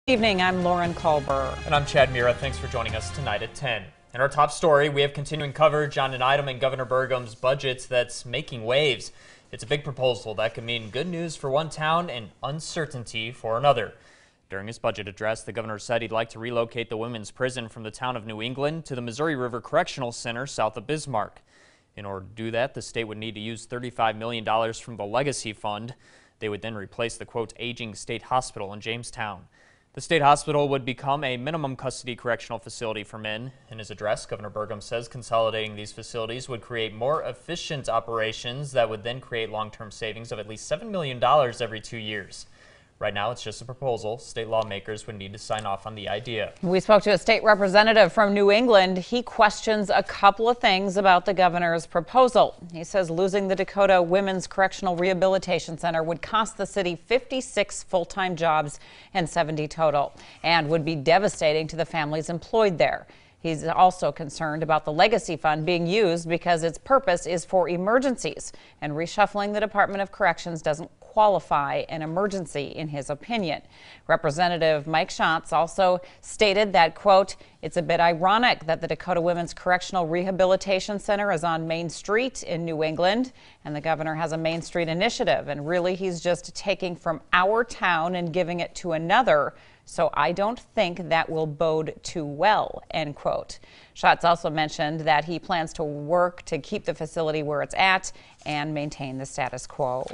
Evening, I'm Lauren Culver. And I'm Chad Mira. Thanks for joining us tonight at 10. In our top story, we have continuing coverage on an item in Governor Burgum's budget that's making waves. It's a big proposal that could mean good news for one town and uncertainty for another. During his budget address, the governor said he'd like to relocate the women's prison from the town of New England to the Missouri River Correctional Center south of Bismarck. In order to do that, the state would need to use $35 million from the Legacy Fund. They would then replace the, quote, aging state hospital in Jamestown. The state hospital would become a minimum custody correctional facility for men. In his address, Governor Burgum says consolidating these facilities would create more efficient operations that would then create long-term savings of at least $7 million every 2 years. Right now, it's just a proposal. State lawmakers would need to sign off on the idea. We spoke to a state representative from New England. He questions a couple of things about the governor's proposal. He says losing the Dakota Women's Correctional Rehabilitation Center would cost the city 56 full-time jobs and 70 total, and would be devastating to the families employed there. He's also concerned about the Legacy Fund being used because its purpose is for emergencies, and reshuffling the Department of Corrections doesn't qualify an emergency in his opinion. Representative Mike Schatz also stated that, quote, it's a bit ironic that the Dakota Women's Correctional Rehabilitation Center is on Main Street in New England, and the governor has a Main Street initiative, and really he's just taking from our town and giving it to another. So I don't think that will bode too well, end quote. Schatz also mentioned that he plans to work to keep the facility where it's at and maintain the status quo.